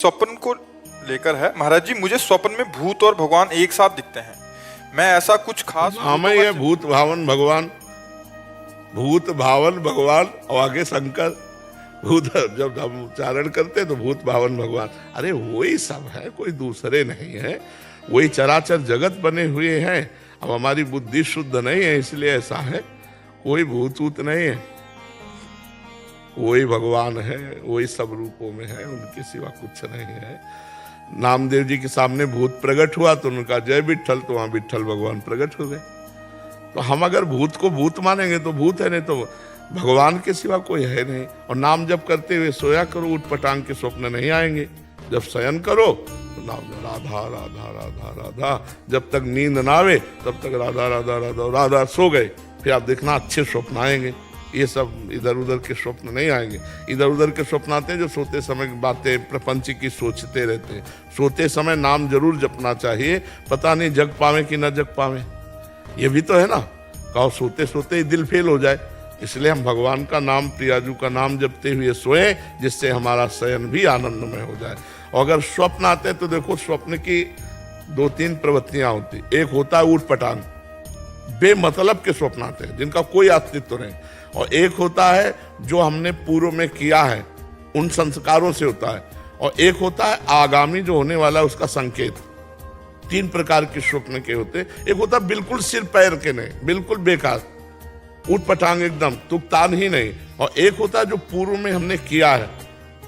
स्वप्न को लेकर है। महाराज जी, मुझे स्वप्न में भूत और भगवान एक साथ दिखते हैं। मैं ऐसा कुछ खास हमें ये भूत भावन भगवान, भूत भावन भगवान और आगे शंकर। भूत जब हम उच्चारण करते तो भूत भावन भगवान, अरे वही सब है, कोई दूसरे नहीं है। वही चराचर जगत बने हुए हैं। अब हमारी बुद्धि शुद्ध नहीं है इसलिए ऐसा है। कोई भूत ऊत नहीं है, वही भगवान है, वही सब रूपों में है, उनके सिवा कुछ नहीं है। नामदेव जी के सामने भूत प्रकट हुआ तो उनका जय विठ्ठल, तो वहां विठ्ठल भगवान प्रकट हो गए। तो हम अगर भूत को भूत मानेंगे तो भूत है, नहीं तो भगवान के सिवा कोई है नहीं। और नाम जब करते हुए सोया करो, उठ पटांग के स्वप्न नहीं आएंगे। जब शयन करो तो नाम राधा राधा राधा राधा, जब तक नींद ना आवे तब तक राधा राधा राधा राधा, सो गए फिर आप देखना अच्छे स्वप्न आएंगे। ये सब इधर उधर के स्वप्न नहीं आएंगे। इधर उधर के स्वप्न आते हैं जो सोते समय बातें प्रपंच की सोचते रहते हैं। सोते समय नाम जरूर जपना चाहिए, पता नहीं जग पावे कि न जग पावे, ये भी तो है ना। कहो सोते सोते ही दिल फेल हो जाए, इसलिए हम भगवान का नाम, प्रियाजू का नाम जपते हुए सोए, जिससे हमारा शयन भी आनंदमय हो जाए। और अगर स्वप्न आते हैं तो देखो, स्वप्न की दो तीन प्रवृत्तियां होती। एक होता है ऊट पटांग, बेमतलब के स्वप्न आते हैं जिनका कोई अस्तित्व नहीं। और एक होता है जो हमने पूर्व में किया है उन संस्कारों से होता है। और एक होता है आगामी जो होने वाला है उसका संकेत। तीन प्रकार के स्वप्न के होते। एक होता है बिल्कुल सिर पैर के नहीं, बिल्कुल बेकार, ऊट पटांग एकदम, तुकतान ही नहीं। और एक होता है जो पूर्व में हमने किया है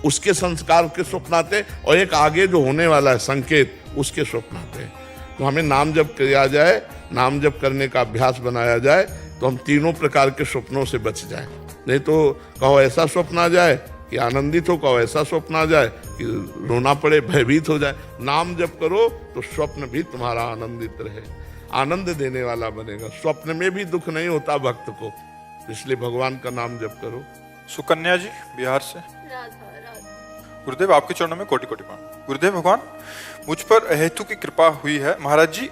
उसके संस्कार के स्वप्न आते हैं। और एक आगे जो होने वाला है संकेत, उसके स्वप्न आते हैं। तो हमें नाम जप किया जाए, नाम जप करने का अभ्यास बनाया जाए तो हम तीनों प्रकार के स्वप्नों से बच जाए। नहीं तो कहो ऐसा स्वप्न आ जाए कि आनंदित हो, कहो ऐसा स्वप्न आ जाए कि रोना पड़े, भयभीत हो जाए। नाम जप करो तो स्वप्न भी तुम्हारा आनंदित रहे, आनंद देने वाला बनेगा। स्वप्न में भी दुख नहीं होता भक्त को, इसलिए भगवान का नाम जप करो। सुकन्या जी बिहार से। गुरुदेव, आपके चरणों में कोटि कोटि प्रणाम। गुरुदेव भगवान, मुझ पर हेतु की कृपा हुई है। महाराज जी,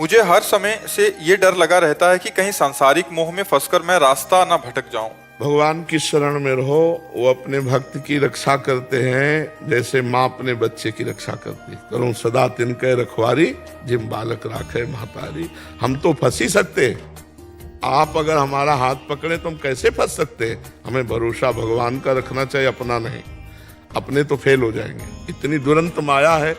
मुझे हर समय से ये डर लगा रहता है कि कहीं सांसारिक मोह में फंसकर मैं रास्ता ना भटक जाऊं। भगवान की शरण में रहो, वो अपने भक्त की रक्षा करते हैं जैसे माँ अपने बच्चे की रक्षा करती है। करूं सदा तिनके रखवारी, जिम बालक राखे महतारी। हम तो फंस ही सकते हैं, आप अगर हमारा हाथ पकड़े तो हम कैसे फंस सकते हैं। हमें भरोसा भगवान का रखना चाहिए, अपना नहीं। अपने तो फेल हो जाएंगे। इतनी दुरंत माया है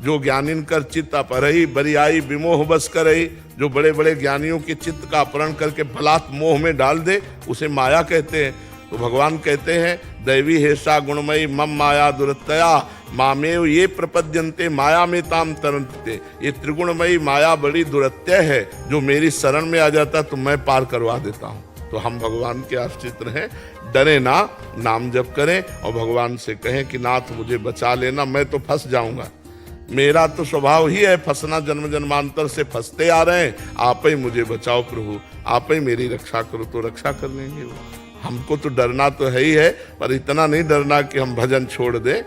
जो ज्ञानिन कर चित्त अपरही, बरियाई विमोह बस करही। जो बड़े बड़े ज्ञानियों के चित्त का अपहरण करके बलात् मोह में डाल दे, उसे माया कहते हैं। तो भगवान कहते हैं, दैवी हेषा गुणमयी मम माया दुरतया, मामेव ये प्रपद्यन्ते माया में ताम तरन्ते। ये त्रिगुणमयी माया बड़ी दुरत्य है, जो मेरी शरण में आ जाता तो मैं पार करवा देता हूँ। तो हम भगवान के आश्रित रहें, डरे ना, नाम जप करें और भगवान से कहें कि नाथ मुझे बचा लेना, मैं तो फंस जाऊंगा। मेरा तो स्वभाव ही है फंसना, जन्म जन्मांतर से फंसते आ रहे हैं। आप ही मुझे बचाओ प्रभु, आप ही मेरी रक्षा करो, तो रक्षा कर लेंगे वो। हमको तो डरना तो है ही है, पर इतना नहीं डरना कि हम भजन छोड़ दें।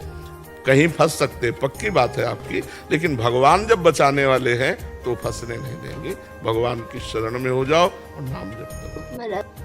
कहीं फंस सकते, पक्की बात है आपकी, लेकिन भगवान जब बचाने वाले हैं तो फंसने नहीं देंगे। भगवान की शरण में हो जाओ और नाम जप करो।